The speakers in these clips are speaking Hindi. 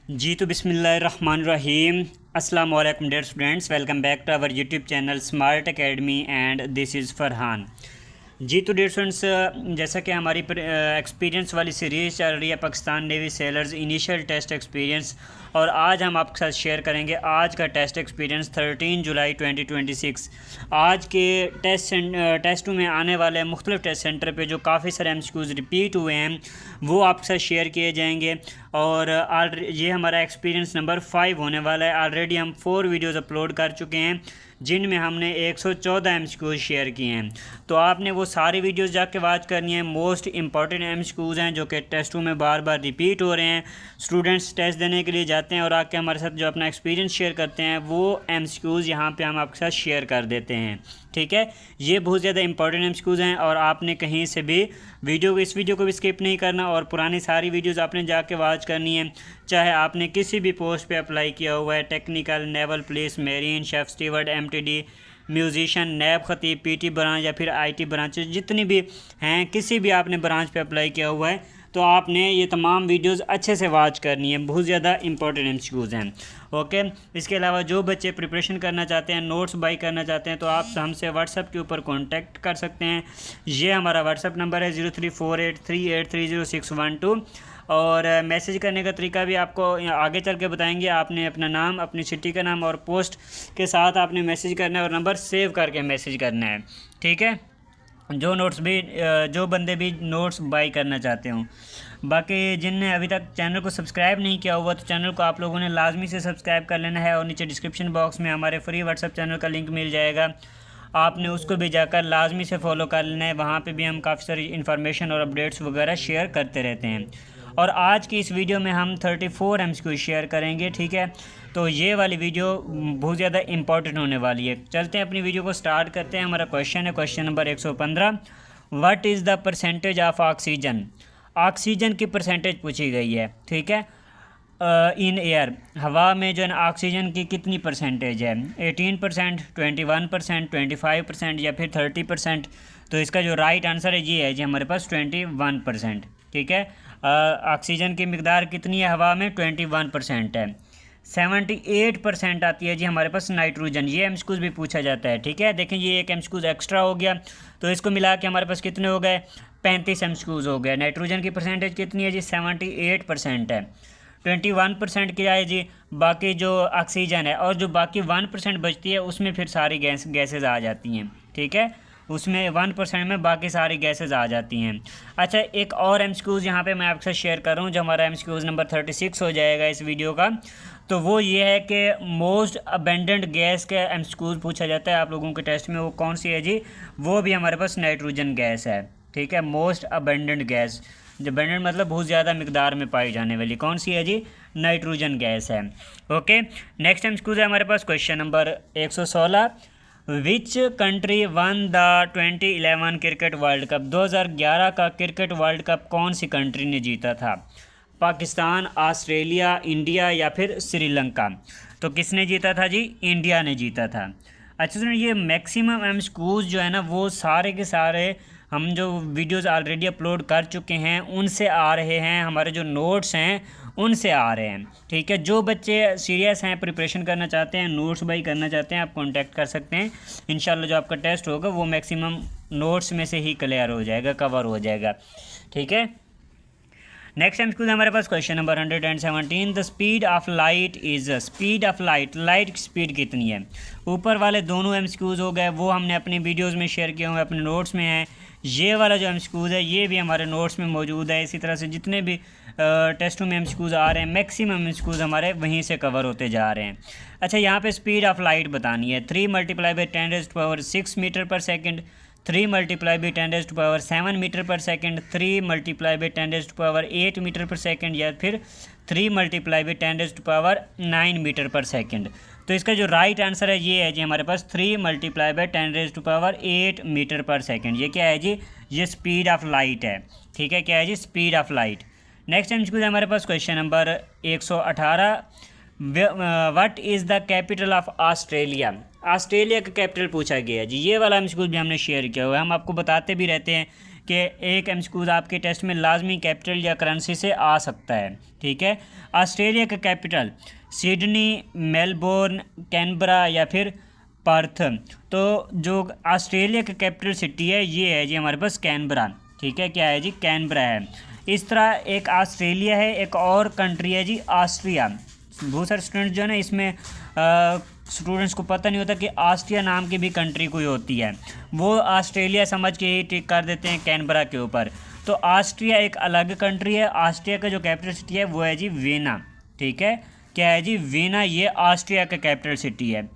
जी तो बिस्मिल्लाहिर्रहमानिर्रहीम। अस्सलाम वालेकुम dear students, welcome back to our YouTube channel smart academy and this is Farhan. जी तो डियर स्टूडेंट्स, जैसा कि हमारी एक्सपीरियंस वाली सीरीज़ चल रही है Pakistan navy sailors initial test experience, और आज हम आपके साथ शेयर करेंगे आज का टेस्ट एक्सपीरियंस 13 जुलाई 2026। आज के टेस्ट में आने वाले मुख्तलिफ टेस्ट सेंटर पे जो काफ़ी सारे MCQs रिपीट हुए हैं वो आपके साथ शेयर किए जाएंगे। और ये हमारा एक्सपीरियंस नंबर 5 होने वाला है। ऑलरेडी हम 4 वीडियोज़ अपलोड कर चुके हैं जिनमें हमने 114 MCQs शेयर किए हैं, तो आपने वो सारी वीडियोस जाके वॉच करनी है। मोस्ट इंपॉर्टेंट MCQs हैं जो कि टेस्टों में बार बार रिपीट हो रहे हैं। स्टूडेंट्स टेस्ट देने के लिए जाते हैं और आके हमारे साथ जो अपना एक्सपीरियंस शेयर करते हैं वो MCQs यहाँ पे हम आपके साथ शेयर कर देते हैं। ठीक है, ये बहुत ज़्यादा इंपॉर्टेंट MCQs हैं और आपने कहीं से भी इस वीडियो को भी स्किप नहीं करना और पुरानी सारी वीडियोस आपने जाके वॉच करनी है। चाहे आपने किसी भी पोस्ट पे अप्लाई किया हुआ है, technical, naval, police, marine, chef steward, MTD, musician, नैब खतीब, PT ब्रांच या फिर IT ब्रांच, जितनी भी हैं, किसी भी आपने ब्रांच पे अप्लाई किया हुआ है तो आपने ये तमाम वीडियोस अच्छे से वॉच करनी है। बहुत ज़्यादा इंपॉर्टेंट MCQs हैं। ओके, इसके अलावा जो बच्चे प्रिपरेशन करना चाहते हैं, नोट्स बाई करना चाहते हैं, तो आप हमसे व्हाट्सएप के ऊपर कांटेक्ट कर सकते हैं। ये हमारा व्हाट्सएप नंबर है 034838306112। और मैसेज करने का तरीका भी आपको आगे चल के बताएंगे। आपने अपना नाम, अपनी सिटी का नाम और पोस्ट के साथ आपने मैसेज करना है और नंबर सेव करके मैसेज करना है। ठीक है, जो बंदे भी नोट्स बाई करना चाहते हों। बाकी जिनने अभी तक चैनल को सब्सक्राइब नहीं किया हुआ तो चैनल को आप लोगों ने लाजमी से सब्सक्राइब कर लेना है और नीचे डिस्क्रिप्शन बॉक्स में हमारे फ्री व्हाट्सएप चैनल का लिंक मिल जाएगा, आपने उसको भी जाकर लाजमी से फॉलो कर लेना है। वहाँ पे भी हम काफ़ी सारी इन्फॉर्मेशन और अपडेट्स वगैरह शेयर करते रहते हैं। और आज की इस वीडियो में हम 34 MCQ शेयर करेंगे। ठीक है, तो ये वाली वीडियो बहुत ज़्यादा इंपॉर्टेंट होने वाली है। चलते हैं अपनी वीडियो को स्टार्ट करते हैं। हमारा क्वेश्चन है question number 115, what is the percentage of oxygen. Oxygen की परसेंटेज पूछी गई है। ठीक है, इन एयर, हवा में जो है ना ऑक्सीजन की कितनी परसेंटेज है, 18%, 21%, 25% या फिर 30%। तो इसका जो राइट आंसर है ये है जी हमारे पास 21%। ठीक है, ऑक्सीजन की मिकदार कितनी है हवा में, 21% है। 78% आती है जी हमारे पास नाइट्रोजन। ये MCQs भी पूछा जाता है। ठीक है, देखें ये एक MCQs एक्स्ट्रा हो गया, तो इसको मिला के हमारे पास कितने हो गए, 35 MCQs हो गए। नाइट्रोजन की परसेंटेज कितनी है जी, 78% है। 21% क्या है जी, बाकी जो ऑक्सीजन है, और जो बाकी 1% बचती है उसमें फिर सारी गैसेज आ जाती हैं। ठीक है, उसमें 1% में बाकी सारी गैसेज आ जाती हैं। अच्छा, एक और MCQs यहाँ पे मैं आपके साथ शेयर कर रहा हूँ जो हमारा MCQs नंबर 36 हो जाएगा इस वीडियो का। तो वो ये है कि मोस्ट अबेंडेंट गैस का MCQs पूछा जाता है आप लोगों के टेस्ट में, वो कौन सी है जी, वो भी हमारे पास नाइट्रोजन गैस है। ठीक है, मोस्ट अबेंडेंट गैस, जो अबेंडेंट मतलब बहुत ज़्यादा मिकदार में पाई जाने वाली, कौन सी है जी, नाइट्रोजन गैस है। ओके, नेक्स्ट MCQs है हमारे पास question number 116, which country won the 2011 cricket world cup. 2011 का क्रिकेट वर्ल्ड कप कौन सी कंट्री ने जीता था, पाकिस्तान, ऑस्ट्रेलिया, इंडिया या फिर श्रीलंका। तो किसने जीता था जी, इंडिया ने जीता था। अच्छा सुनिए, ये मैक्सिमम MCQs जो है ना वो सारे के सारे हम जो वीडियोस ऑलरेडी अपलोड कर चुके हैं उनसे आ रहे हैं, हमारे जो नोट्स हैं उनसे आ रहे हैं। ठीक है, जो बच्चे सीरियस हैं, प्रिपरेशन करना चाहते हैं, नोट्स बाई करना चाहते हैं, आप कांटेक्ट कर सकते हैं। इंशाल्लाह जो आपका टेस्ट होगा वो मैक्सिमम नोट्स में से ही क्लियर हो जाएगा, कवर हो जाएगा। ठीक है, नेक्स्ट MCQ हमारे पास question number 117, the speed of light is, speed of light, light की स्पीड कितनी है। ऊपर वाले दोनों MCQs हो गए, वो हमने अपने वीडियोस में शेयर किए हुए, अपने नोट्स में हैं। ये वाला जो MCQs है ये भी हमारे नोट्स में मौजूद है। इसी तरह से जितने भी टेस्टों में MCQs आ रहे हैं मैक्सिमम MCQs हमारे वहीं से कवर होते जा रहे हैं। अच्छा, यहाँ पे स्पीड ऑफ लाइट बतानी है, 3 × 10⁻6 मीटर पर सेकेंड, 3 × 10⁻7 मीटर पर सेकेंड, 3 × 10⁻8 मीटर पर सेकेंड या फिर 3 × 10⁻9 मीटर पर सेकेंड। तो इसका जो राइट आंसर है ये है जी हमारे पास 3 × 10⁻8 मीटर पर सेकेंड। ये क्या है जी, ये स्पीड ऑफ लाइट है। ठीक है, क्या है जी, speed of light. Next MCQ है हमारे पास question number 118, what is the capital of Australia. Australia का कैपिटल पूछा गया है जी। ये वाला MCQ भी हमने शेयर किया हुआ है। हम आपको बताते भी रहते हैं कि एक एमसीक्यूज़ आपके टेस्ट में लाजमी कैपिटल या करेंसी से आ सकता है। ठीक है, ऑस्ट्रेलिया का कैपिटल सिडनी, मेलबोर्न, कैनबरा या फिर पर्थ। तो जो ऑस्ट्रेलिया का कैपिटल सिटी है ये है जी हमारे पास कैनबरा। ठीक है, क्या है जी, कैनबरा है। इस तरह एक ऑस्ट्रेलिया है, एक और कंट्री है जी ऑस्ट्रिया। बहुत सारे स्टूडेंट्स जो है ना इसमें स्टूडेंट्स को पता नहीं होता कि ऑस्ट्रिया नाम की भी कंट्री कोई होती है, वो ऑस्ट्रेलिया समझ के ही टिक कर देते हैं कैनबरा के ऊपर। तो ऑस्ट्रिया एक अलग कंट्री है। ऑस्ट्रिया का जो कैपिटल सिटी है वो है जी वीना। ठीक है, क्या है जी, वीना, ये ऑस्ट्रिया का कैपिटल सिटी है।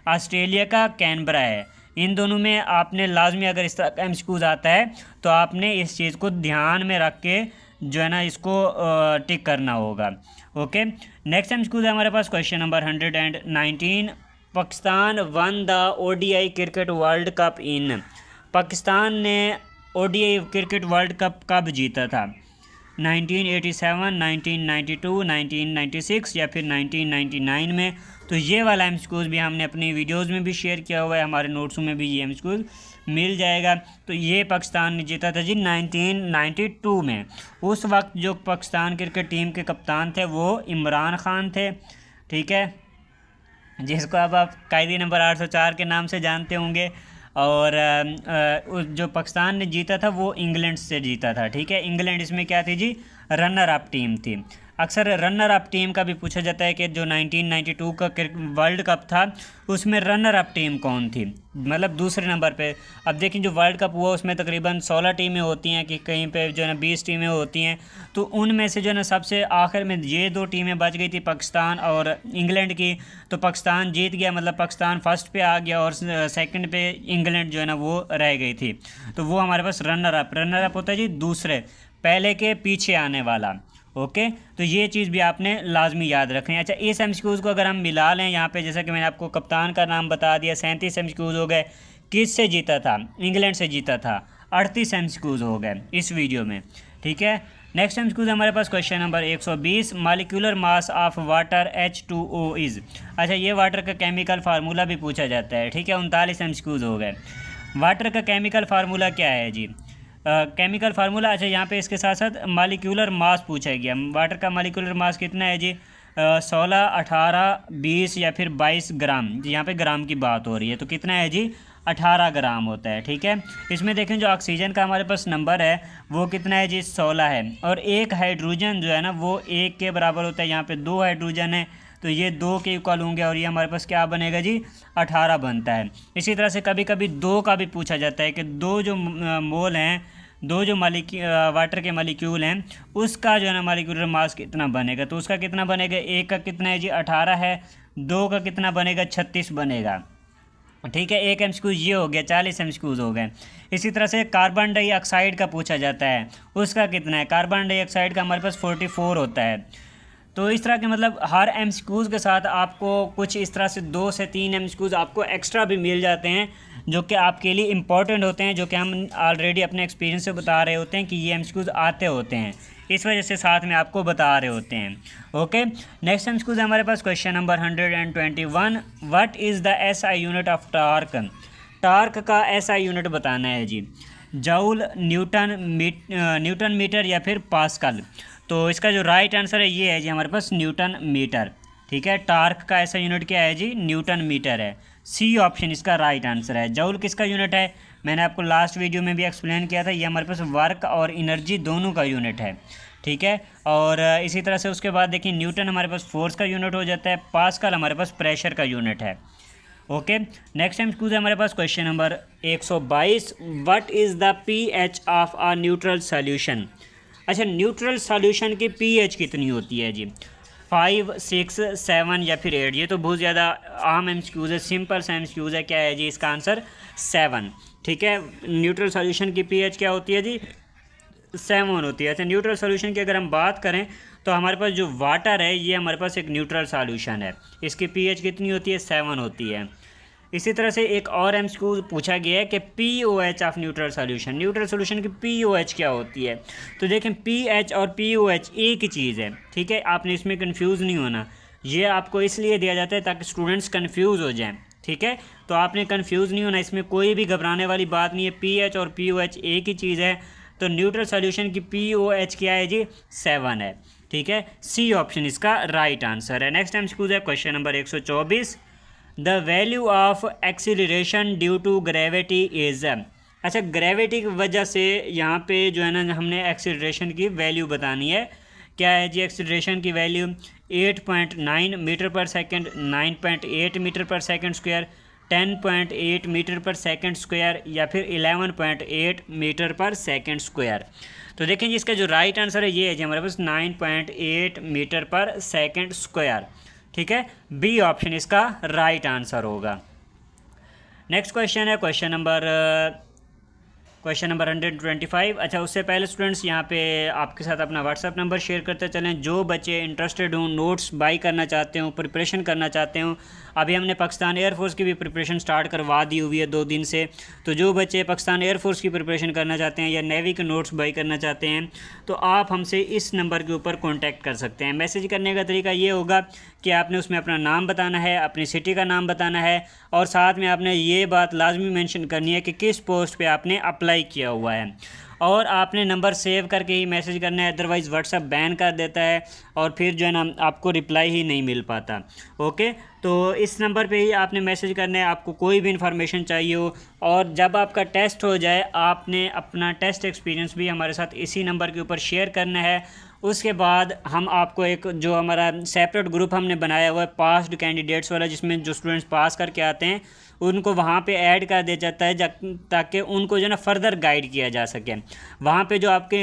ऑस्ट्रेलिया का कैनबरा है। इन दोनों में आपने लाजमी अगर इस तरह का एमसीक्यूज आता है तो आपने इस चीज़ को ध्यान में रख के जो है ना इसको टिक करना होगा। ओके, नेक्स्ट एमसीक्यूज है हमारे पास question number 119। Pakistan won the ODI cricket world cup in. Pakistan ने ओडीआई क्रिकेट वर्ल्ड कप कब जीता था? 1987, 1992, 1996 या फिर 1999 में। तो ये वाला एमसीक्यूज भी हमने अपनी वीडियोस में भी शेयर किया हुआ है, हमारे नोट्सों में भी ये एमसीक्यूज मिल जाएगा। तो ये पाकिस्तान ने जीता था जी 1992 में। उस वक्त जो पाकिस्तान क्रिकेट टीम के कप्तान थे वो इमरान खान थे। ठीक है, जिसको अब आप कायदे नंबर 804 के नाम से जानते होंगे। और जो पाकिस्तान ने जीता था वो इंग्लैंड से जीता था। ठीक है, इंग्लैंड इसमें क्या थी जी, रनर अप टीम थी। अक्सर रनर अप टीम का भी पूछा जाता है कि जो 1992 का वर्ल्ड कप था उसमें रनर अप टीम कौन थी, मतलब दूसरे नंबर पे। अब देखें जो वर्ल्ड कप हुआ उसमें तकरीबन 16 टीमें होती हैं, कि कहीं पे जो है ना 20 टीमें होती हैं। तो उनमें से जो है ना सबसे आखिर में ये 2 टीमें बच गई थी, पाकिस्तान और इंग्लैंड की। तो पाकिस्तान जीत गया, मतलब पाकिस्तान फर्स्ट पे आ गया और सेकंड पे इंग्लैंड जो है ना वो रह गई थी। तो वो हमारे पास रनर अप होता है जी दूसरे, पहले के पीछे आने वाला। ओके, तो ये चीज़ भी आपने लाजमी याद रखनी है। अच्छा, इस एमसीक्यूज़ को अगर हम मिला लें यहाँ पे, जैसा कि मैंने आपको कप्तान का नाम बता दिया, 37 एमसीक्यूज़ हो गए। किस से जीता था? इंग्लैंड से जीता था। 38 एमसीक्यूज़ हो गए इस वीडियो में। ठीक है, नेक्स्ट एमसीक्यूज़ हमारे पास question number 120। Molecular mass of water H2O is. अच्छा, ये वाटर का केमिकल फार्मूला भी पूछा जाता है। ठीक है, 39 एमसीक्यूज़ हो गए। वाटर का केमिकल फार्मूला क्या है जी? केमिकल फार्मूला, अच्छा यहाँ पे इसके साथ साथ मालिक्यूलर मास पूछा गया। वाटर का मालिक्यूलर मास कितना है जी? 16, 18, 20 या फिर 22 ग्राम। यहाँ पे ग्राम की बात हो रही है, तो कितना है जी? 18 ग्राम होता है। ठीक है, इसमें देखें जो ऑक्सीजन का हमारे पास नंबर है वो कितना है जी? 16 है। और एक हाइड्रोजन जो है ना वो 1 के बराबर होता है। यहाँ पे 2 हाइड्रोजन है तो ये 2 के इक्वल होंगे और ये हमारे पास क्या बनेगा जी? 18 बनता है। इसी तरह से कभी कभी 2 का भी पूछा जाता है कि 2 जो मोल हैं, 2 जो वाटर के मालिक्यूल हैं उसका जो है ना मालिक्यूलर मास कितना बनेगा? तो उसका कितना बनेगा? 1 का कितना है जी? 18 है। 2 का कितना बनेगा? 36 बनेगा। ठीक है, एक एमसीक्यूज ये हो गया, 40 एमसीक्यूज हो गए। इसी तरह से कार्बन डाइऑक्साइड का पूछा जाता है, उसका कितना है? कार्बन डाइऑक्साइड का हमारे पास 44 होता है। तो इस तरह के मतलब हर एमसीक्यूज़ के साथ आपको कुछ इस तरह से 2 से 3 एमसीक्यूज़ आपको एक्स्ट्रा भी मिल जाते हैं जो कि आपके लिए इम्पॉर्टेंट होते हैं, जो कि हम ऑलरेडी अपने एक्सपीरियंस से बता रहे होते हैं कि ये एमसीक्यूज़ आते होते हैं, इस वजह से साथ में आपको बता रहे होते हैं। ओके, नेक्स्ट एमसीक्यूज़ हमारे पास question number 121। What is the SI unit of torque? Torque का एसआई यूनिट बताना है जी। जूल, न्यूटन मीटर या फिर पास्कल। तो इसका जो राइट आंसर है ये है जी हमारे पास न्यूटन मीटर। ठीक है, टार्क का ऐसा यूनिट क्या है जी? न्यूटन मीटर है। सी ऑप्शन इसका राइट आंसर है। जूल किसका यूनिट है? मैंने आपको लास्ट वीडियो में भी एक्सप्लेन किया था, ये हमारे पास वर्क और एनर्जी दोनों का यूनिट है। ठीक है, और इसी तरह से उसके बाद देखिए न्यूटन हमारे पास फोर्स का यूनिट हो जाता है, पास्कल हमारे पास प्रेशर का यूनिट है। ओके, नेक्स्ट टाइम स्कूल है हमारे पास question number 122। What is the pH of a neutral solution? अच्छा, न्यूट्रल सॉल्यूशन की पीएच कितनी होती है जी? 5, 6, 7 या फिर 8? ये तो बहुत ज़्यादा आम एमसीक्यूज़ है, सिंपल सा एमसीक्यूज़ है। क्या है जी इसका आंसर? 7। ठीक है, न्यूट्रल सॉल्यूशन की पीएच क्या होती है जी? 7 होती है। अच्छा, न्यूट्रल सॉल्यूशन की अगर हम बात करें तो हमारे पास जो वाटर है ये हमारे पास एक न्यूट्रल सॉल्यूशन है, इसकी पीएच कितनी होती है? 7 होती है। इसी तरह से एक और एमसीक्यू पूछा गया है कि pOH of neutral solution, neutral solution की पीओएच क्या होती है? तो देखें, पीएच और पीओएच एक ही चीज़ है। ठीक है, आपने इसमें कंफ्यूज नहीं होना, ये आपको इसलिए दिया जाता है ताकि स्टूडेंट्स कंफ्यूज हो जाएं। ठीक है, तो आपने कंफ्यूज नहीं होना, इसमें कोई भी घबराने वाली बात नहीं है। पीएच और पीओएच एक ही चीज़ है। तो न्यूट्रल सॉल्यूशन की POH क्या है जी 7 है, ठीक है। सी ऑप्शन इसका राइट आंसर है। नेक्स्ट टाइम स्कूल है question number 124, the value of acceleration due to gravity is. अच्छा, ग्रेविटी की वजह से यहाँ पे जो है ना हमने एक्सीलरेशन की वैल्यू बतानी है। क्या है जी एक्सीलरेशन की वैल्यू 8.9 मीटर पर सेकंड, 9.8 मीटर पर सेकंड स्क्वायर, 10.8 मीटर पर सेकंड स्क्वायर या फिर 11.8 मीटर पर सेकंड स्क्वायर। तो देखें जी इसका जो राइट आंसर है ये है जी हमारे पास 9.8 मीटर पर सेकंड स्क्वायर, ठीक है। बी ऑप्शन इसका राइट आंसर होगा। नेक्स्ट क्वेश्चन है क्वेश्चन नंबर 125। अच्छा, उससे पहले स्टूडेंट्स यहाँ पे आपके साथ अपना व्हाट्सअप नंबर शेयर करते चलें। जो बच्चे इंटरेस्टेड हों, नोट्स बाई करना चाहते हो, प्रिपरेशन करना चाहते हो, अभी हमने पाकिस्तान एयरफोर्स की भी प्रिपरेशन स्टार्ट करवा दी हुई है 2 दिन से। तो जो बच्चे पाकिस्तान एयरफोर्स की प्रिपरेशन करना चाहते हैं या नेवी के नोट्स बाई करना चाहते हैं तो आप हमसे इस नंबर के ऊपर कॉन्टैक्ट कर सकते हैं। मैसेज करने का तरीका ये होगा कि आपने उसमें अपना नाम बताना है, अपनी सिटी का नाम बताना है और साथ में आपने ये बात लाजमी मेंशन करनी है कि किस पोस्ट पे आपने अप्लाई किया हुआ है और आपने नंबर सेव करके ही मैसेज करना है, अदरवाइज़ व्हाट्सअप बैन कर देता है और फिर जो है ना आपको रिप्लाई ही नहीं मिल पाता। ओके, तो इस नंबर पे ही आपने मैसेज करना है आपको कोई भी इन्फॉर्मेशन चाहिए हो। और जब आपका टेस्ट हो जाए आपने अपना टेस्ट एक्सपीरियंस भी हमारे साथ इसी नंबर के ऊपर शेयर करना है। उसके बाद हम आपको एक जो हमारा सेपरेट ग्रुप हमने बनाया हुआ है पास्ड कैंडिडेट्स वाला, जिसमें जो स्टूडेंट्स पास करके आते हैं उनको वहाँ पे ऐड कर दिया जाता है ताकि उनको जो ना फर्दर गाइड किया जा सके। वहाँ पे जो आपके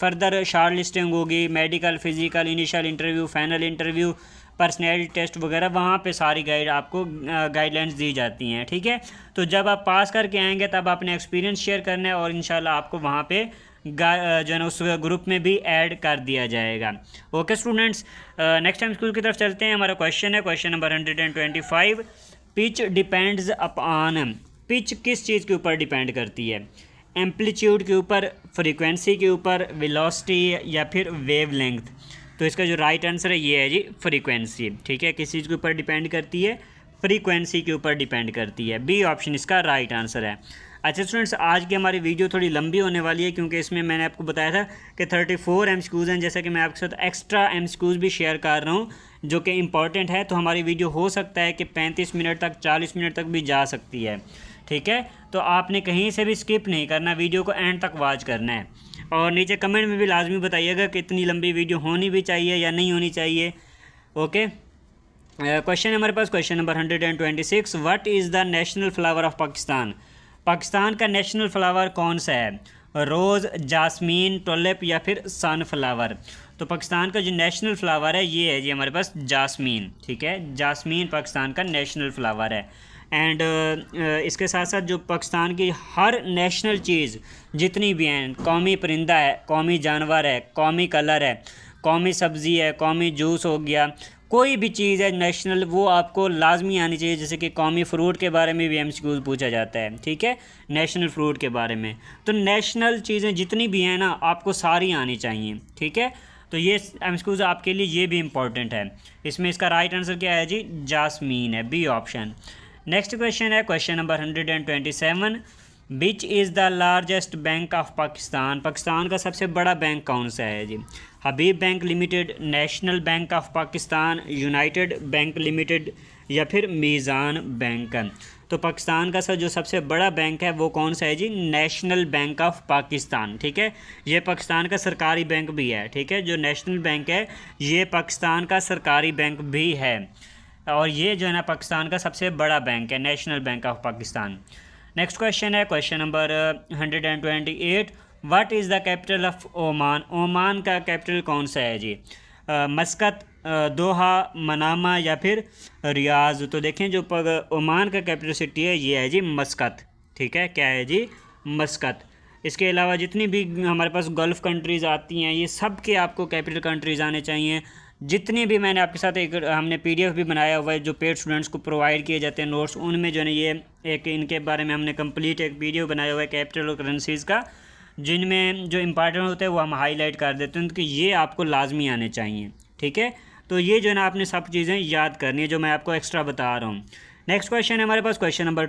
फर्दर शॉर्ट लिस्टिंग होगी, medical, physical, initial interview, final interview, personality test वगैरह, वहाँ पे सारी गाइड आपको गाइडलाइंस दी जाती हैं, ठीक है। तो जब आप पास करके आएंगे तब आपने एक्सपीरियंस शेयर करना है और इंशाल्लाह आपको वहाँ पे जो है ना उस ग्रुप में भी ऐड कर दिया जाएगा। Okay students, next time school की तरफ चलते हैं। हमारा क्वेश्चन है question number 125, pitch depends upon. Pitch किस चीज़ के ऊपर डिपेंड करती है? एम्पलीट्यूड के ऊपर, फ्रीक्वेंसी के ऊपर, वेलोसिटी या फिर वेव लेंथ। तो इसका जो राइट आंसर है ये है जी फ्रीक्वेंसी, ठीक है। किस चीज़ के ऊपर डिपेंड करती है? फ्रीक्वेंसी के ऊपर डिपेंड करती है। बी ऑप्शन इसका राइट आंसर है। अच्छा स्टूडेंट्स, आज की हमारी वीडियो थोड़ी लंबी होने वाली है क्योंकि इसमें मैंने आपको बताया था कि 34 MCQs हैं। जैसा कि मैं आपके साथ एक्स्ट्रा MCQs भी शेयर कर रहा हूँ जो कि इम्पॉर्टेंट है। तो हमारी वीडियो हो सकता है कि 35 मिनट तक, 40 मिनट तक भी जा सकती है, ठीक है। तो आपने कहीं से भी स्किप नहीं करना, वीडियो को एंड तक वॉच करना है। और नीचे कमेंट में भी लाजमी बताइएगा कि इतनी लंबी वीडियो होनी भी चाहिए या नहीं होनी चाहिए। ओके, क्वेश्चन हमारे पास question number 126, what is the national flower of Pakistan? Pakistan का नेशनल फ्लावर कौन सा है? रोज़, जासमीन, टुलिप या फिर सनफ्लावर? तो पाकिस्तान का जो नेशनल फ्लावर है ये है जी हमारे पास जासमीन, ठीक है। जासमीन पाकिस्तान का नेशनल फ्लावर है। एंड इसके साथ साथ जो पाकिस्तान की हर नेशनल चीज़ जितनी भी हैं, कौमी परिंदा है, कौमी जानवर है, कौमी कलर है, कौमी सब्ज़ी है, कौमी जूस हो गया, कोई भी चीज़ है नेशनल, वो आपको लाजमी आनी चाहिए। जैसे कि कौमी फ्रूट के बारे में भी MCQs पूछा जाता है, ठीक है, नेशनल फ्रूट के बारे में। तो नेशनल चीज़ें जितनी भी हैं ना आपको सारी आनी चाहिए, ठीक है। तो ये MCQs आपके लिए ये भी इम्पॉर्टेंट है। इसमें इसका राइट आंसर क्या है जी? जासमीन है, बी ऑप्शन। नेक्स्ट क्वेश्चन है question number 127, which is the largest bank of Pakistan? Pakistan का सबसे बड़ा बैंक कौन सा है जी? Habib bank limited, national bank of Pakistan, united bank limited या फिर मीज़ान बैंक? तो पाकिस्तान का जो सबसे बड़ा बैंक है वो कौन सा है जी? नेशनल बैंक ऑफ पाकिस्तान, ठीक है। ये पाकिस्तान का सरकारी बैंक भी है, ठीक है। जो नेशनल बैंक है ये पाकिस्तान का सरकारी बैंक भी है और ये जो है ना पाकिस्तान का सबसे बड़ा बैंक है, national bank of Pakistan. Next question है question number 128, what is the capital of Oman? Oman का कैपिटल कौन सा है जी? मस्कत, दोहा, मनामा या फिर रियाज? तो देखें जो ओमान का कैपिटल सिटी है ये है जी मस्कत, ठीक है। क्या है जी? मस्कत। इसके अलावा जितनी भी हमारे पास गल्फ़ कंट्रीज़ आती हैं ये सब के आपको कैपिटल कंट्रीज़ आने चाहिए। जितने भी मैंने आपके साथ एक हमने PDF भी बनाया हुआ है जो पेड स्टूडेंट्स को प्रोवाइड किए जाते हैं नोट्स, उनमें जो है ये एक इनके बारे में हमने कंप्लीट एक वीडियो बनाया हुआ है कैपिटल और करेंसीज़ का, जिनमें जो इंपॉर्टेंट होते हैं वो हम हाईलाइट कर देते हैं कि ये आपको लाजमी आने चाहिए, ठीक है। तो ये जो है ना आपने सब चीज़ें याद करनी है जो मैं आपको एक्स्ट्रा बता रहा हूँ। नेक्स्ट क्वेश्चन है हमारे पास question number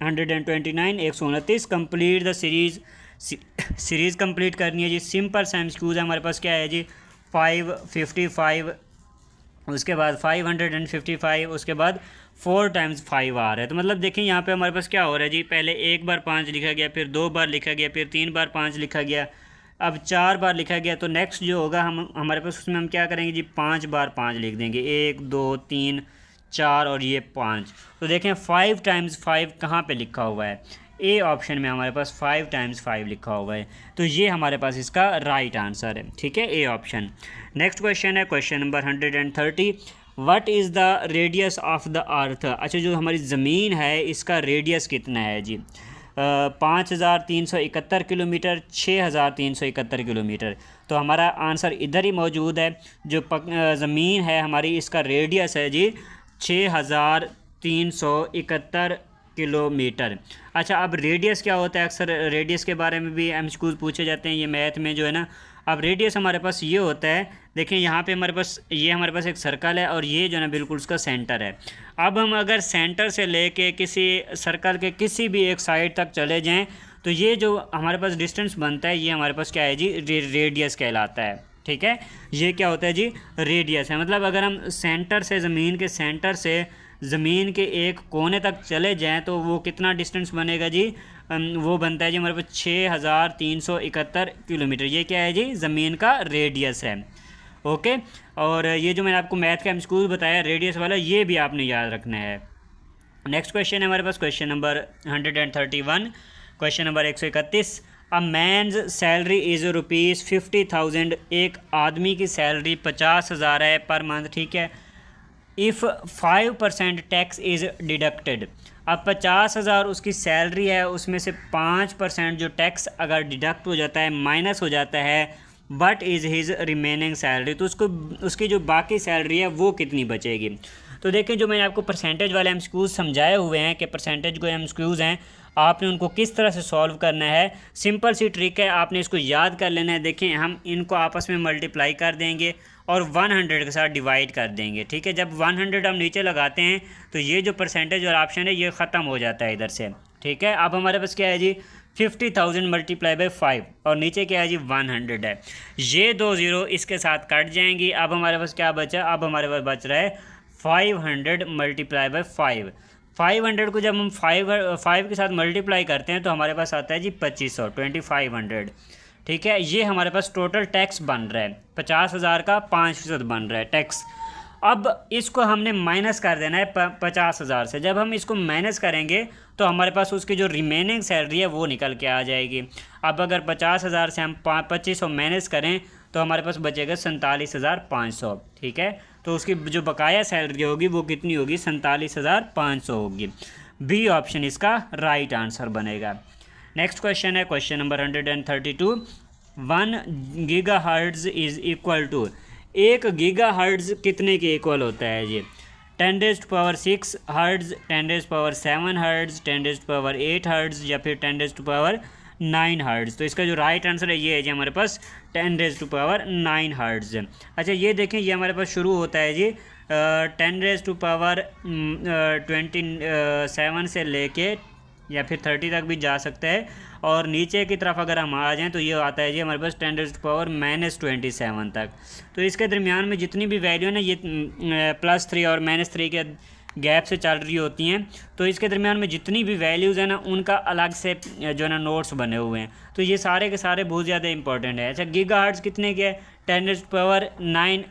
129, 129, complete the series series complete करनी है जी। सिंपल सा एमसीक्यूज़ है हमारे पास, क्या है जी 555, उसके बाद 555, उसके बाद 4 टाइम्स 5 आ रहा है। तो मतलब देखिए यहाँ पे हमारे पास क्या हो रहा है जी, पहले एक बार 5 लिखा गया, फिर 2 बार लिखा गया, फिर 3 बार 5 लिखा गया, अब 4 बार लिखा गया। तो नेक्स्ट जो होगा हमारे पास उसमें हम क्या करेंगे जी 5 बार 5 लिख देंगे, 1 2 3 4 और ये 5। तो देखें 5 टाइम्स 5 कहाँ पे लिखा हुआ है, ए ऑप्शन में हमारे पास 5 टाइम्स 5 लिखा हुआ है। तो ये हमारे पास इसका राइट आंसर है, ठीक है, ए ऑप्शन। नेक्स्ट क्वेश्चन है question number 130। What is the radius of the earth. अच्छा, जो हमारी ज़मीन है इसका रेडियस कितना है जी, 5371 किलोमीटर, 6371 किलोमीटर। तो हमारा आंसर इधर ही मौजूद है। जो ज़मीन है हमारी इसका रेडियस है जी 6371 किलोमीटर। अच्छा, अब रेडियस क्या होता है, अक्सर रेडियस के बारे में भी एमसीक्यूज़ पूछे जाते हैं, ये मैथ में जो है ना। अब रेडियस हमारे पास ये होता है, देखिए यहाँ पे हमारे पास एक सर्कल है और ये जो है ना बिल्कुल उसका सेंटर है। अब हम अगर सेंटर से लेके किसी सर्कल के किसी भी एक साइड तक चले जाएं तो ये जो हमारे पास डिस्टेंस बनता है ये हमारे पास क्या है जी, रेडियस कहलाता है, ठीक है। ये क्या होता है जी, रेडियस है। मतलब अगर हम सेंटर से ज़मीन के सेंटर से ज़मीन के एक कोने तक चले जाएं तो वो कितना डिस्टेंस बनेगा जी, वो बनता है जी हमारे पास 6371 किलोमीटर। ये क्या है जी, ज़मीन का रेडियस है, ओके। और ये जो मैंने आपको मैथ का एमसीक्यू बताया रेडियस वाला, ये भी आपने याद रखना है। नेक्स्ट क्वेश्चन है हमारे पास question number 131, question number 131। A man's salary is ₹50,000। एक आदमी की सैलरी 50,000 है पर मंथ, ठीक है। If 5% tax is deducted. अब 50,000 उसकी सैलरी है, उसमें से 5% जो टैक्स अगर डिडक्ट हो जाता है, माइनस हो जाता है, but is his remaining salary, तो उसकी जो बाकी सैलरी है वो कितनी बचेगी। तो देखें, जो मैंने आपको परसेंटेज वाले एमसीक्यूज़ समझाए हुए हैं कि परसेंटेज को एमसीक्यूज़ हैं, आपने उनको किस तरह से सॉल्व करना है। सिंपल सी ट्रिक है, आपने इसको याद कर लेना है। देखें, हम इनको आपस में मल्टीप्लाई कर देंगे और 100 के साथ डिवाइड कर देंगे, ठीक है। जब 100 हम नीचे लगाते हैं तो ये जो परसेंटेज वाला ऑप्शन है ये ख़त्म हो जाता है इधर से, ठीक है। अब हमारे पास क्या है जी 50,000 मल्टीप्लाई बाई 5 और नीचे क्या है जी 100 है। ये 2 ज़ीरो इसके साथ कट जाएंगी। अब हमारे पास क्या बचा, अब हमारे पास बच रहा है 500 मल्टीप्लाई बाई 5। 500 को जब हम 5 के साथ मल्टीप्लाई करते हैं तो हमारे पास आता है जी 2500, 2500, ठीक है। ये हमारे पास टोटल टैक्स बन रहा है, 50,000 का 5% बन रहा है टैक्स। अब इसको हमने माइनस कर देना है 50,000 से। जब हम इसको माइनस करेंगे तो हमारे पास उसकी जो रिमेनिंग सैलरी है वो निकल के आ जाएगी। अब अगर 50,000 से हम 2500 माइनस करें तो हमारे पास बचेगा 47,500, ठीक है। तो उसकी जो बकाया सैलरी होगी वो कितनी होगी, 47,500 होगी। बी ऑप्शन इसका राइट आंसर बनेगा। नेक्स्ट क्वेश्चन है question number 132। 1 gigahertz is equal to. 1 gigahertz कितने के इक्वल होता है जी, 10⁻6 हर्ट्ज़, 10⁻7 हर्ट्ज़, 10⁻8 हर्ट्ज़ या फिर 10⁻9 हर्ट्ज़। तो इसका जो राइट आंसर है ये है जी हमारे पास 10⁻9 हर्ट्ज़। अच्छा, ये देखें, ये हमारे पास शुरू होता है जी 10⁻27 से लेके या फिर 30 तक भी जा सकता है। और नीचे की तरफ अगर हम आ जाएं तो ये आता है जी हमारे पास 10⁻27 तक। तो इसके दरमियान में जितनी भी वैल्यू है ना, ये +3 और -3 के गैप से चल रही होती हैं। तो इसके दरमियान में जितनी भी वैल्यूज़ हैं ना, उनका अलग से जो है ना नोट्स बने हुए हैं। तो ये सारे के सारे बहुत ज़्यादा इंपॉर्टेंट है। अच्छा, गीगाहर्ट्ज़ कितने के, 10⁻9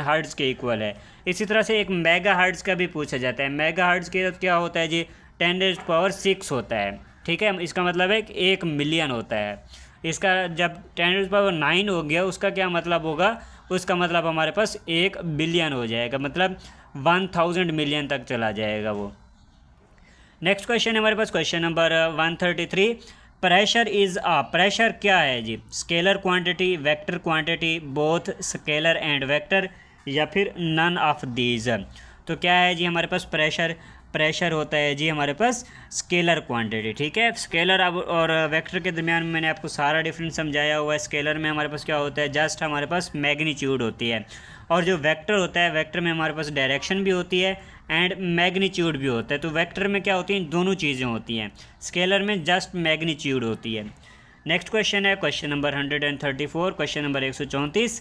हर्ट्ज़ के इक्वल है। इसी तरह से एक मेगाहर्ट्ज़ का भी पूछा जाता है। मेगाहर्ट्ज़ के क्या होता है जी 10⁻6 होता है, ठीक है। इसका मतलब है कि 1 मिलियन होता है। इसका जब 10⁻9 हो गया उसका क्या मतलब होगा, उसका मतलब हमारे पास 1 बिलियन हो जाएगा, मतलब 1000 मिलियन तक चला जाएगा वो। नेक्स्ट क्वेश्चन है हमारे पास question number 133। Pressure is pressure क्या है जी, scalar quantity, vector quantity, both scalar and vector या फिर नन ऑफ दीज। तो क्या है जी हमारे पास प्रेशर होता है जी हमारे पास स्केलर क्वांटिटी, ठीक है। स्केलर अब और वेक्टर के दरमियान में मैंने आपको सारा डिफरेंस समझाया हुआ है। स्केलर में हमारे पास क्या होता है, जस्ट हमारे पास मैग्नीट्यूड होती है, और जो वेक्टर होता है, वेक्टर में हमारे पास डायरेक्शन भी होती है एंड मैग्नीट्यूड भी होता है। तो वेक्टर में क्या होती हैं, दोनों चीज़ें होती हैं। स्केलर में जस्ट मैग्नीट्यूड होती है। नेक्स्ट क्वेश्चन है question number 134, question number 134,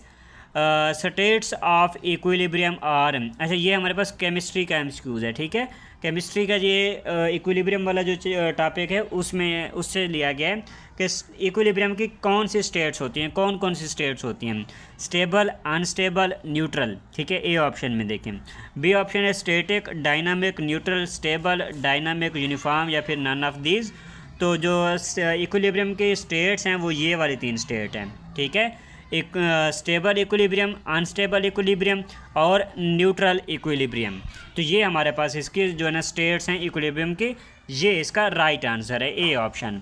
states of equilibrium are. अच्छा, ये हमारे पास केमिस्ट्री का एमसीक्यूज़ है, ठीक है। केमिस्ट्री का ये इक्विलिब्रियम वाला जो टॉपिक है उससे लिया गया है कि इक्विलिब्रियम की कौन सी स्टेट्स होती हैं, कौन कौन सी स्टेट्स होती हैं, स्टेबल, अनस्टेबल, न्यूट्रल, ठीक है। ए ऑप्शन में देखें। बी ऑप्शन है static, dynamic, neutral, stable, dynamic, uniform या फिर नन ऑफ दीज। तो जो इक्विलिब्रियम के स्टेट्स हैं वो ये वाली 3 स्टेट हैं, ठीक है। एक स्टेबल इक्विलिब्रियम, अनस्टेबल इक्विलिब्रियम और न्यूट्रल इक्विलिब्रियम। तो ये हमारे पास इसकी जो है ना स्टेट्स हैं इक्विलिब्रियम की, ये इसका राइट आंसर है, A option.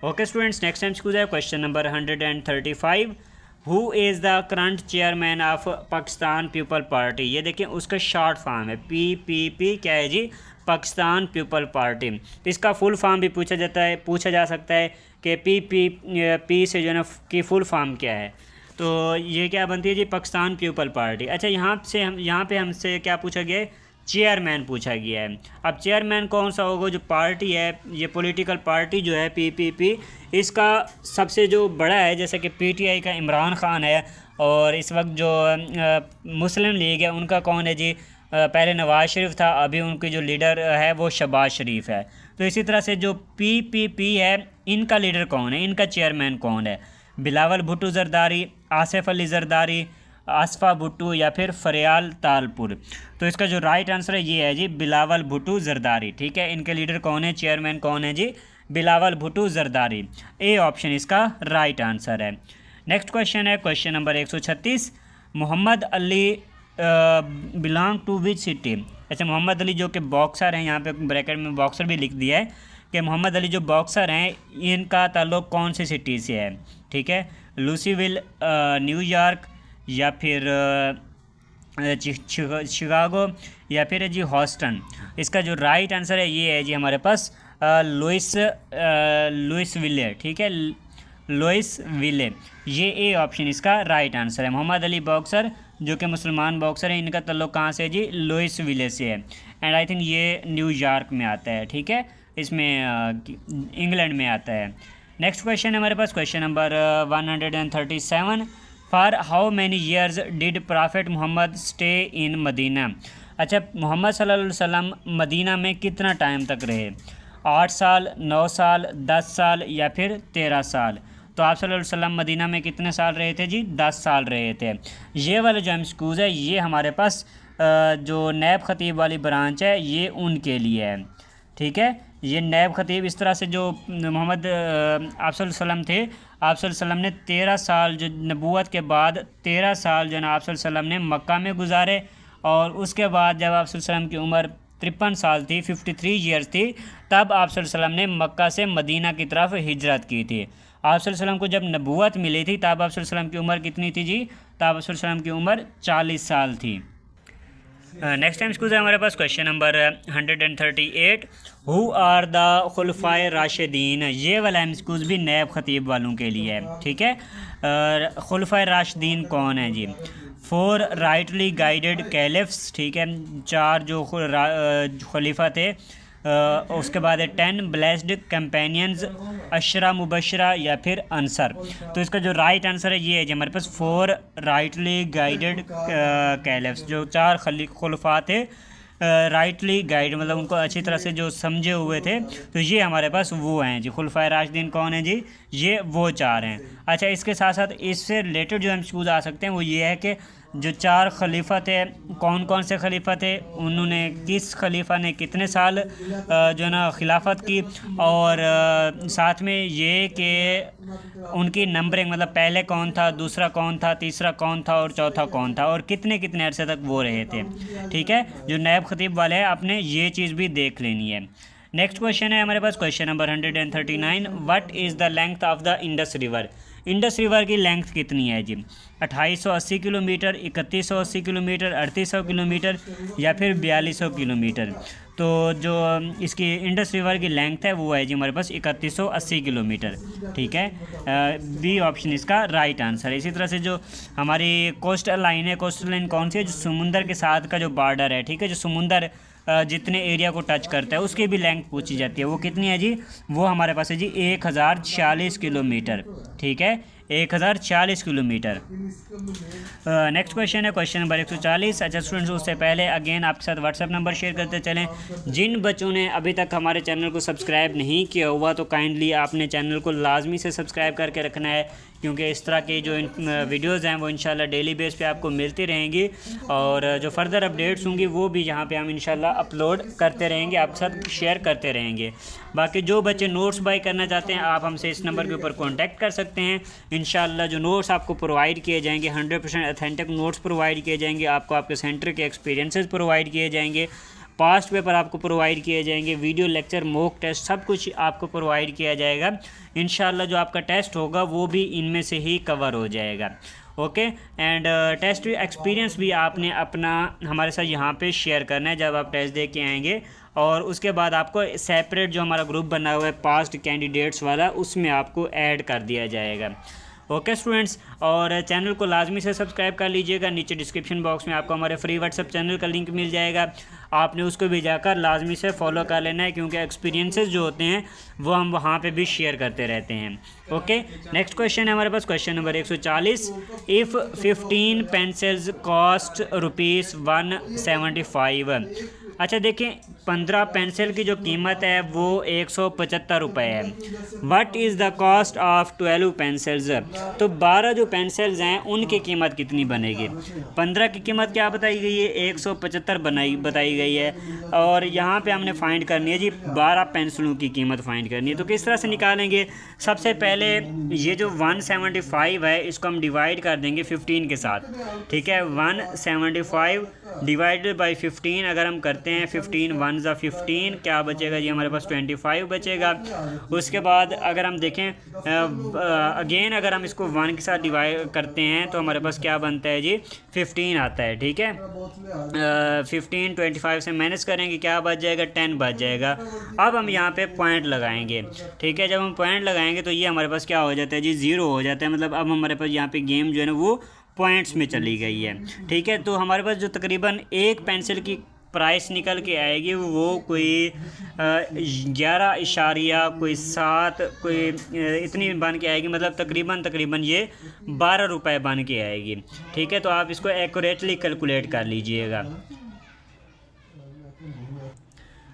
Okay students, next time school है question number 135, who is the current chairman of Pakistan people party. ये देखिए उसका शॉर्ट फॉर्म है PPP, क्या है जी, पाकिस्तान पीपल पार्टी। तो इसका फुल फॉर्म भी पूछा जा सकता है कि PPP से जो है ना की फुल फॉर्म क्या है। तो ये क्या बनती है जी, पाकिस्तान पीपल पार्टी। अच्छा, यहाँ पे हमसे क्या पूछा गया है, चेयरमैन पूछा गया है। अब चेयरमैन कौन सा होगा, जो पार्टी है, ये पॉलिटिकल पार्टी जो है PPP, इसका सबसे जो बड़ा है, जैसे कि PTI का इमरान खान है, और इस वक्त जो मुस्लिम लीग है उनका कौन है जी, पहले नवाज़ शरीफ था, अभी उनकी जो लीडर है वो शहबाज शरीफ है। तो इसी तरह से जो PPP है, इनका लीडर कौन है, इनका चेयरमैन कौन है, बिलावल भुट्टो जरदारी, आसिफ अली जरदारी, आसफ़ा भुट्टो या फिर फरियाल तालपुर। तो इसका जो राइट आंसर है ये है जी, बिलावल भुट्टो जरदारी, ठीक है। इनके लीडर कौन है, चेयरमैन कौन है जी, बिलावल भुट्टो जरदारी। ए ऑप्शन इसका राइट आंसर है। नेक्स्ट क्वेश्चन है question number 136, Mohammad Ali belong to which city. अच्छा, मोहम्मद अली जो कि बॉक्सर हैं, यहाँ पे ब्रैकेट में बॉक्सर भी लिख दिया है कि मोहम्मद अली जो बॉक्सर हैं इनका ताल्लुक़ कौन सी सिटी से है, ठीक है। लूसीविल, न्यूयॉर्क या फिर शिकागो या फिर जी हॉस्टन। इसका जो राइट आंसर है ये है जी हमारे पास लुइस विले, ठीक है, लुइस विले। ये ए ऑप्शन इसका राइट आंसर है। मोहम्मद अली बॉक्सर जो कि मुसलमान बॉक्सर हैं, इनका ताल्लुक़ कहाँ से है जी, लुइस विले से है, एंड आई थिंक ये न्यूयॉर्क में आता है, ठीक है, इसमें इंग्लैंड में आता है। नेक्स्ट क्वेश्चन है हमारे पास question number 137, for how many years did prophet Muhammad stay in Medina. अच्छा, मोहम्मद सल्लल्लाहु अलैहि वसल्लम मदीना में कितना टाइम तक रहे, 8 साल, 9 साल, 10 साल या फिर 13 साल। तो आप सल्लल्लाहु अलैहि वसल्लम मदीना में कितने साल रहे थे जी, 10 साल रहे थे। ये वाला जो एमसीक्यूज़ है ये हमारे पास जो नैब खतीब वाली ब्रांच है ये उनके लिए है, ठीक है। ये नैब खतीब इस तरह से जो मोहम्मद आप सल्लल्लाहु अलैहि वसल्लम थे, आप सल्लल्लाहु अलैहि वसल्लम ने 13 साल जो नबूवत के बाद 13 साल जो ना आप सल्लल्लाहु अलैहि वसल्लम ने मक्का में गुजारे, और उसके बाद जब आप सल्लल्लाहु अलैहि वसल्लम की उम्र 53 साल थी, 53 ईयर्स थी, तब आप सल्लल्लाहु अलैहि वसल्लम ने मक्का से मदीना की तरफ हिजरत की थी। आप सल्लल्लाहु अलैहि वसल्लम को जब नबूवत मिली थी तब आप सल्लल्लाहु अलैहि वसल्लम की उम्र कितनी थी जी, तब आप सल्लल्लाहु अलैहि वसल्लम की उम्र 40 साल थी। नेक्स्ट टाइम स्कूल है हमारे पास question number 138, who are the खुलफाए राशिदीन। ये वाला एमसीक्यूज़ भी नैब खतीब वालों के लिए है, ठीक है। खुलफाए राशिदीन कौन है जी, 4 राइटली गाइडेड कैलिफ्स, ठीक है, 4 जो खलीफा थे। उसके बाद है 10 ब्लेस्ड कंपेनियंस, अशरा मुबशरा या फिर अंसर। तो इसका जो राइट आंसर है ये है जी हमारे पास 4 राइटली गाइडेड कैलिफ्स, जो 4 खुलफा थे, राइटली गाइड मतलब उनको अच्छी तरह से जो समझे हुए थे। तो ये हमारे पास वो हैं जी, खुलफाए राशिदीन कौन है जी, ये वो 4 हैं। अच्छा, इसके साथ साथ इससे रिलेटेड जो एमसीक्यूज़ आ सकते हैं वो ये है कि जो 4 खलीफा थे, कौन कौन से खलीफा थे, उन्होंने किस खलीफा ने कितने साल जो ना खिलाफत की, और साथ में ये कि उनकी नंबरिंग मतलब पहले कौन था, दूसरा कौन था, तीसरा कौन था और चौथा कौन था, और कितने कितने अरसे तक वो रहे थे, ठीक है। जो नैब खतीब वाले हैं आपने ये चीज़ भी देख लेनी है। नेक्स्ट क्वेश्चन है हमारे पास question number 139, what is the length of the Indus river. Indus river की लेंथ कितनी है जी, 2880 किलोमीटर, 3180 किलोमीटर, 3800 किलोमीटर या फिर 4200 किलोमीटर। तो जो इसकी इंडस रिवर की लेंथ है वो है जी हमारे पास 3180 किलोमीटर, ठीक है। बी ऑप्शन इसका राइट आंसर है। इसी तरह से जो हमारी कोस्टल लाइन है, कोस्टल लाइन कौन सी है, जो समुंदर के साथ का जो बॉर्डर है, ठीक है, जो समुंदर जितने एरिया को टच करता है उसकी भी लेंथ पूछी जाती है। वो कितनी है जी? वो हमारे पास है जी 1040 किलोमीटर। ठीक है, 1040 किलोमीटर। नेक्स्ट क्वेश्चन है क्वेश्चन नंबर 140। अच्छा स्टूडेंट्स, उससे पहले अगेन आपके साथ व्हाट्सएप नंबर शेयर करते चलें। जिन बच्चों ने अभी तक हमारे चैनल को सब्सक्राइब नहीं किया हुआ तो काइंडली आपने चैनल को लाजमी से सब्सक्राइब करके रखना है, क्योंकि इस तरह की जो वीडियोज़ हैं वो इंशाल्लाह डेली बेस पे आपको मिलती रहेंगी, और जो फर्दर अपडेट्स होंगी वो भी यहाँ पे हम इंशाल्लाह अपलोड करते रहेंगे, आपके साथ शेयर करते रहेंगे। बाकी जो बच्चे नोट्स बाय करना चाहते हैं आप हमसे इस नंबर के ऊपर कांटेक्ट कर सकते हैं। इंशाल्लाह जो नोट्स आपको प्रोवाइड किए जाएंगे 100% ऑथेंटिक नोट्स प्रोवाइड किए जाएंगे, आपको आपके सेंटर के एक्सपीरियंसेस प्रोवाइड किए जाएंगे, पास्ट पेपर आपको प्रोवाइड किए जाएंगे, वीडियो लेक्चर मॉक टेस्ट सब कुछ आपको प्रोवाइड किया जाएगा। इंशाल्लाह जो आपका टेस्ट होगा वो भी इनमें से ही कवर हो जाएगा। ओके, एंड टेस्ट एक्सपीरियंस भी आपने अपना हमारे साथ यहाँ पे शेयर करना है जब आप टेस्ट दे के आएंगे, और उसके बाद आपको सेपरेट जो हमारा ग्रुप बना हुआ है पास्ट कैंडिडेट्स वाला उसमें आपको ऐड कर दिया जाएगा। ओके स्टूडेंट्स, और चैनल को लाजमी से सब्सक्राइब कर लीजिएगा। नीचे डिस्क्रिप्शन बॉक्स में आपको हमारे फ्री व्हाट्सएप चैनल का लिंक मिल जाएगा, आपने उसको भी जाकर लाजमी से फॉलो कर लेना है, क्योंकि एक्सपीरियंसेस जो होते हैं वो हम वहाँ पे भी शेयर करते रहते हैं। ओके, नेक्स्ट क्वेश्चन है हमारे पास question number 140। If 15 pencils cost ₹175। अच्छा देखिए, 15 पेंसिल की जो कीमत है वो 175 रुपये है। What is the cost of 12 pencils. तो 12 जो पेंसिल्स हैं उनकी कीमत कितनी बनेगी? 15 की कीमत क्या बताई गई है? 175 बताई गई है, और यहाँ पे हमने फाइंड करनी है जी 12 पेंसिलों की कीमत फाइंड करनी है। तो किस तरह से निकालेंगे? सबसे पहले ये जो 175 है इसको हम डिवाइड कर देंगे 15 के साथ। ठीक है, 175 डिवाइडेड बाई 15 अगर हम करते हैं 15 1 ज़ा 15, क्या बचेगा जी? हमारे पास 25 बचेगा। उसके बाद अगर हम देखें अगेन अगर हम इसको 1 के साथ डिवाइड करते हैं तो हमारे पास क्या बनता है जी? 15 आता है। ठीक है, 15 25 से माइनस करेंगे, क्या बच जाएगा? 10 बच जाएगा। अब हम यहाँ पे पॉइंट लगाएंगे। ठीक है, जब हम पॉइंट लगाएंगे तो ये हमारे पास क्या हो जाता है जी? 0 हो जाता है। मतलब अब हमारे पास यहाँ पे गेम जो है ना वो पॉइंट्स में चली गई है। ठीक है, तो हमारे पास जो तकरीबन एक पेंसिल की प्राइस निकल के आएगी वो कोई 11 इशारिया कोई 7 कोई इतनी बन के आएगी। मतलब तकरीबन ये 12 रुपये बन के आएगी। ठीक है, तो आप इसको एक्यूरेटली कैलकुलेट कर लीजिएगा।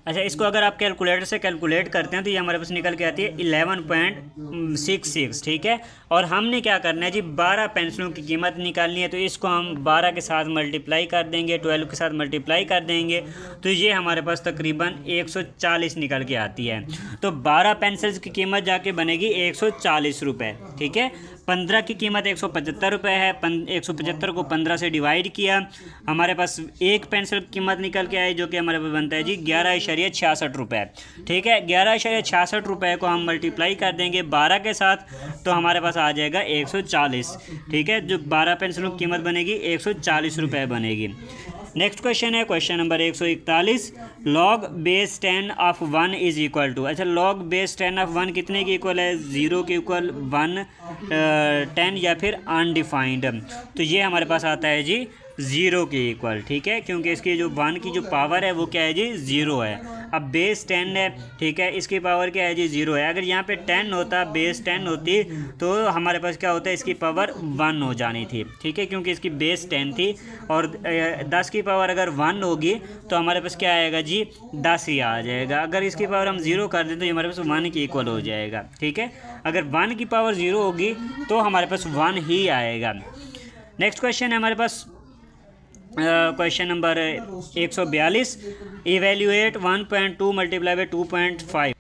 अच्छा, इसको अगर आप कैलकुलेटर से कैलकुलेट करते हैं तो ये हमारे पास निकल के आती है 11.66। ठीक है, और हमने क्या करना है जी? 12 पेंसिलों की कीमत निकालनी है, तो इसको हम 12 के साथ मल्टीप्लाई कर देंगे, 12 के साथ मल्टीप्लाई कर देंगे, तो ये हमारे पास तकरीबन 140 निकल के आती है। तो 12 पेंसिल्स की कीमत जाके बनेगी 140 रुपये। ठीक है, 15 की कीमत 175 रुपये है। 175 को 15 से डिवाइड किया, हमारे पास एक पेंसिल की कीमत निकल के आई जो कि हमारे पास बनता है जी 11.66 रुपये। ठीक है, 11.66 रुपये को हम मल्टीप्लाई कर देंगे 12 के साथ, तो हमारे पास आ जाएगा 140। ठीक है, जो 12 पेंसिलों की कीमत बनेगी 140 रुपये बनेगी। नेक्स्ट क्वेश्चन है question number 141। Log base 10 of 1 is equal to. अच्छा, लॉग बेस 10 ऑफ 1 कितने के इक्वल है? 0 के इक्वल, 1, 10 या फिर अनडिफाइंड। तो ये हमारे पास आता है जी 0 के इक्वल। ठीक है, क्योंकि इसकी जो 1 की जो पावर है वो क्या है जी? 0 है। अब बेस 10 है। ठीक है, इसकी पावर क्या है जी? 0 है। अगर यहाँ पे 10 होता, बेस 10 होती तो हमारे पास क्या होता है? इसकी पावर 1 हो जानी थी। ठीक है, क्योंकि इसकी बेस 10 थी, और 10 की पावर अगर 1 होगी तो हमारे पास क्या आएगा जी? 10 ही आ जाएगा। अगर इसकी पावर हम 0 कर दें तो ये हमारे पास 1 के इक्वल हो जाएगा। ठीक है, अगर 1 की पावर 0 होगी तो हमारे पास 1 ही आएगा। नेक्स्ट क्वेश्चन है हमारे पास question number 142। Evaluate 1.2 multiply by 2.5।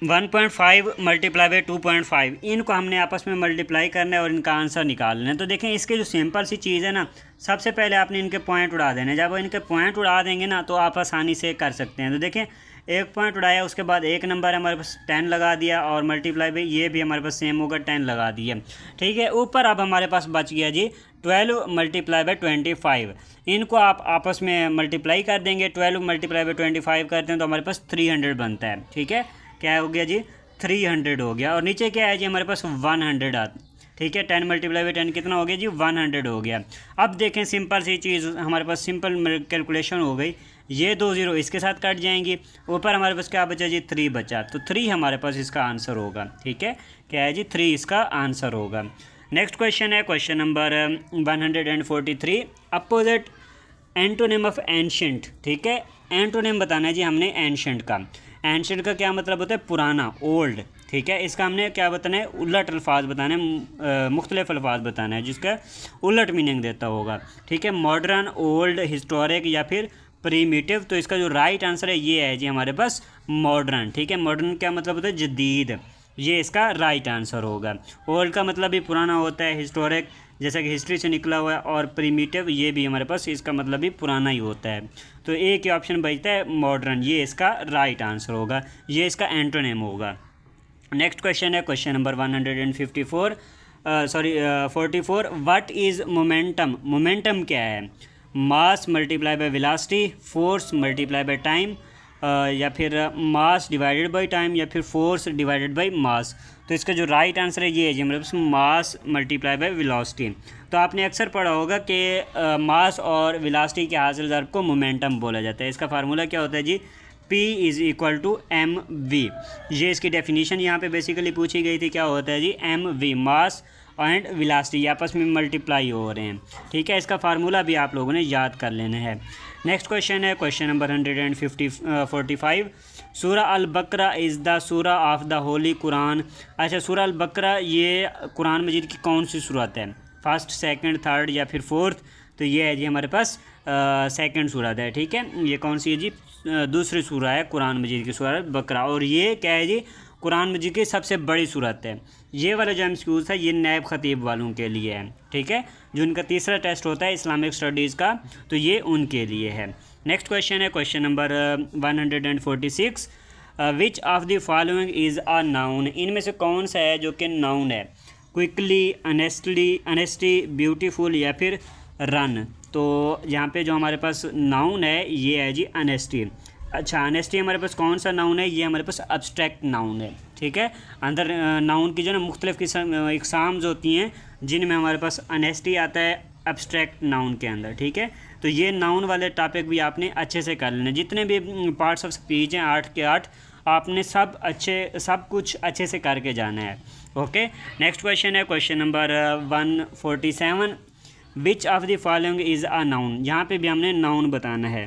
1.5 multiply by 2.5, इनको हमने आपस में मल्टीप्लाई करना है और इनका आंसर निकालना है। तो देखें, इसके जो सिंपल सी चीज़ है ना, सबसे पहले आपने इनके पॉइंट उड़ा देने। जब इनके पॉइंट उड़ा देंगे ना तो आप आसानी से कर सकते हैं। तो देखें, एक पॉइंट उड़ाया, उसके बाद एक नंबर हमारे पास 10 लगा दिया, और मल्टीप्लाई बाई ये भी हमारे पास सेम होगा, 10 लगा दिया। ठीक है, ऊपर अब हमारे पास बच गया जी 12 मल्टीप्लाई बाई 25। इनको आप आपस में मल्टीप्लाई कर देंगे। 12 मल्टीप्लाई बाई 25 करते हैं तो हमारे पास 300 बनता है। ठीक है, क्या हो गया जी? 300 हो गया। और नीचे क्या है जी? हमारे पास 100 आता। ठीक है, 10 मल्टीप्लाई बाई 10 कितना हो गया जी? 100 हो गया। अब देखें, सिंपल सी चीज़ हमारे पास सिंपल कैलकुलेशन हो गई। ये 2 ज़ीरो इसके साथ कट जाएंगी, ऊपर हमारे पास क्या बचा जी 3 बचा, तो 3 हमारे पास इसका आंसर होगा। ठीक है, क्या है जी 3 इसका आंसर होगा। नेक्स्ट क्वेश्चन है question number 143, opposite antonym of ancient. ठीक है, एंटोनिम बताना है जी हमने एंशिएंट का। एंशिएंट का क्या मतलब होता है, पुराना, ओल्ड। ठीक है, इसका हमने क्या बताना है, उलट अल्फाज बताना है, मुख्तलिफ अल्फाज बताना है जिसका उलट मीनिंग देता होगा। ठीक है, मॉडर्न, ओल्ड, हिस्टोरिक या फिर प्रीमिटिव। तो इसका जो राइट आंसर है ये है जी हमारे पास मॉडर्न। ठीक है, मॉडर्न क्या मतलब होता है, जदीद, ये इसका राइट आंसर होगा। ओल्ड का मतलब भी पुराना होता है, हिस्टोरिक जैसा कि हिस्ट्री से निकला हुआ है, और प्रीमिटिव ये भी हमारे पास इसका मतलब भी पुराना ही होता है। तो एक ही ऑप्शन बचता है मॉडर्न, ये इसका राइट आंसर होगा, ये इसका एंटोनिम होगा। नेक्स्ट क्वेश्चन है question number 44, what is momentum. Momentum क्या है, मास multiply by velocity, force multiply by time, या फिर मास डिवाइडेड बाय टाइम, या फिर फोर्स डिवाइडेड बाय मास। तो इसका जो राइट आंसर है ये है जी हमारे पास मास मल्टीप्लाई बाय वेलोसिटी। तो आपने अक्सर पढ़ा होगा कि मास और वेलोसिटी के हासिल ज़र्ब को मोमेंटम बोला जाता है। इसका फार्मूला क्या होता है जी, P = mv। ये इसकी डेफिनेशन यहाँ पे बेसिकली पूछी गई थी, क्या होता है जी mv, मास एंड वेलोसिटी आपस में मल्टीप्लाई हो रहे हैं। ठीक है, इसका फार्मूला भी आप लोगों ने याद कर लेना है। नेक्स्ट क्वेश्चन है क्वेश्चन नंबर 145, सूरा अल बकरा इज़ द सूरा ऑफ द होली कुरान। अच्छा, सूरा अल बकरा ये कुरान मजीद की कौन सी सूरत है, फर्स्ट, सेकंड, थर्ड या फिर फोर्थ। तो ये है जी हमारे पास सेकंड सूरत है। ठीक है, ये कौन सी है जी, दूसरी सूरा है कुरान मजीद की, सूरा बकरा। और ये क्या है जी, कुरान मजीद की सबसे बड़ी सूरत है। ये वाला जो MCQs है ये नैब ख़तीब वालों के लिए है। ठीक है, जो उनका तीसरा टेस्ट होता है इस्लामिक स्टडीज़ का, तो ये उनके लिए है। नेक्स्ट क्वेश्चन है question number 146, which of the following is a noun. इनमें से कौन सा है जो कि नाउन है, क्विकली, अनेस्टी, ब्यूटीफुल या फिर रन। तो यहाँ पे जो हमारे पास नाउन है ये है जी अनेस्टी। अच्छा, अनेस्टी हमारे पास कौन सा नाउन है, ये हमारे पास अब्स्ट्रैक्ट नाउन है। ठीक है, अंदर नाउन की जो ना मुख्तलिफ किस्म इकसाम्स होती हैं जिनमें हमारे पास अनेस्टी आता है अब्स्ट्रैक्ट नाउन के अंदर। ठीक है, तो ये नाउन वाले टॉपिक भी आपने अच्छे से कर लेना, जितने भी पार्ट्स ऑफ स्पीच हैं 8 के 8 आपने सब कुछ अच्छे से करके जाना है। ओके, नेक्स्ट क्वेश्चन है question number 147, which of the following is a noun. यहाँ पे भी हमने नाउन बताना है,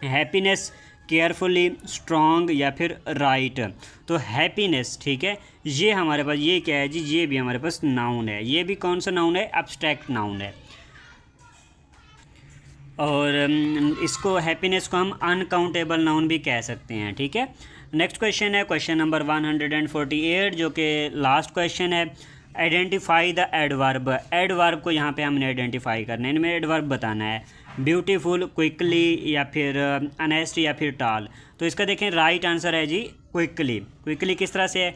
हैप्पीनेस, केयरफुली, स्ट्रॉन्ग या फिर राइट। तो हैप्पीनेस, ठीक है, ये हमारे पास ये क्या है जी, ये भी हमारे पास नाउन है। ये भी कौन सा नाउन है, एब्स्ट्रैक्ट नाउन है। और इसको हैप्पीनेस को हम अनकाउंटेबल नाउन भी कह सकते हैं। ठीक है, नेक्स्ट क्वेश्चन है क्वेश्चन नंबर 148 जो कि लास्ट क्वेश्चन है, आइडेंटिफाई द एडवर्ब। एडवर्ब को यहाँ पे हमने आइडेंटिफाई करना है, इनमें एडवर्ब बताना है, ब्यूटीफुल, क्विकली या फिर अनेस्ट या फिर टाल। तो इसका देखें राइट आंसर है जी क्विकली। क्विकली किस तरह से है,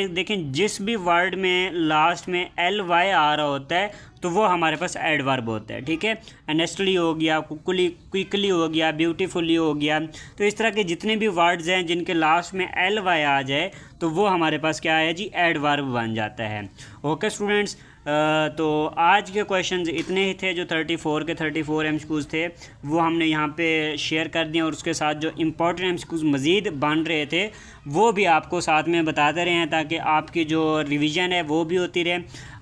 देखें जिस भी वर्ड में लास्ट में ly आ रहा होता है तो वो हमारे पास एडवर्ब होता है। ठीक है, अनेस्टली हो गया, क्विकली हो गया, ब्यूटीफुली हो गया। तो इस तरह के जितने भी वर्ड्स हैं जिनके लास्ट में ly आ जाए तो वो हमारे पास क्या है जी, एडवर्ब बन जाता है। ओके स्टूडेंट्स, तो आज के क्वेश्चंस इतने ही थे। जो 34 के 34 MCQs थे वो हमने यहाँ पे शेयर कर दिए, और उसके साथ जो इम्पोर्टेंट MCQs मज़ीद बन रहे थे वो भी आपको साथ में बताते रहे हैं, ताकि आपकी जो रिवीजन है वो भी होती रहे।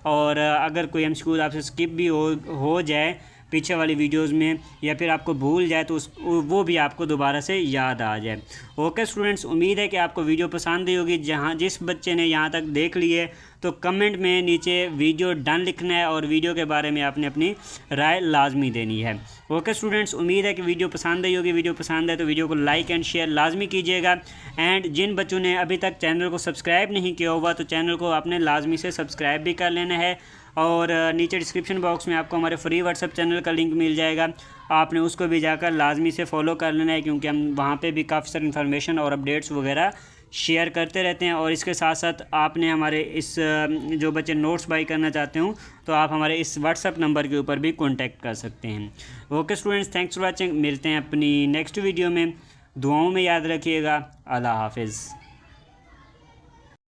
और अगर कोई MCQs आपसे स्किप भी हो जाए पीछे वाली वीडियोस में, या फिर आपको भूल जाए तो वो भी आपको दोबारा से याद आ जाए। ओके स्टूडेंट्स, उम्मीद है कि आपको वीडियो पसंद आई होगी। जिस बच्चे ने यहाँ तक देख ली है तो कमेंट में नीचे वीडियो डन लिखना है, और वीडियो के बारे में आपने अपनी राय लाजमी देनी है। ओके स्टूडेंट्स, उम्मीद है कि वीडियो पसंद आई होगी। वीडियो पसंद है तो वीडियो को लाइक एंड शेयर लाजमी कीजिएगा। एंड जिन बच्चों ने अभी तक चैनल को सब्सक्राइब नहीं किया हुआ तो चैनल को आपने लाजमी से सब्सक्राइब भी कर लेना है। और नीचे डिस्क्रिप्शन बॉक्स में आपको हमारे फ्री व्हाट्सएप चैनल का लिंक मिल जाएगा, आपने उसको भी जाकर लाजमी से फॉलो कर लेना है, क्योंकि हम वहाँ पे भी काफ़ी सारी इन्फॉर्मेशन और अपडेट्स वगैरह शेयर करते रहते हैं। और इसके साथ साथ आपने हमारे इस जो बच्चे नोट्स बाई करना चाहते हो तो आप हमारे इस व्हाट्सएप नंबर के ऊपर भी कॉन्टैक्ट कर सकते हैं। Okay students, thanks for watching. मिलते हैं अपनी नेक्स्ट वीडियो में। दुआओं में याद रखिएगा। अल्लाह हाफिज़।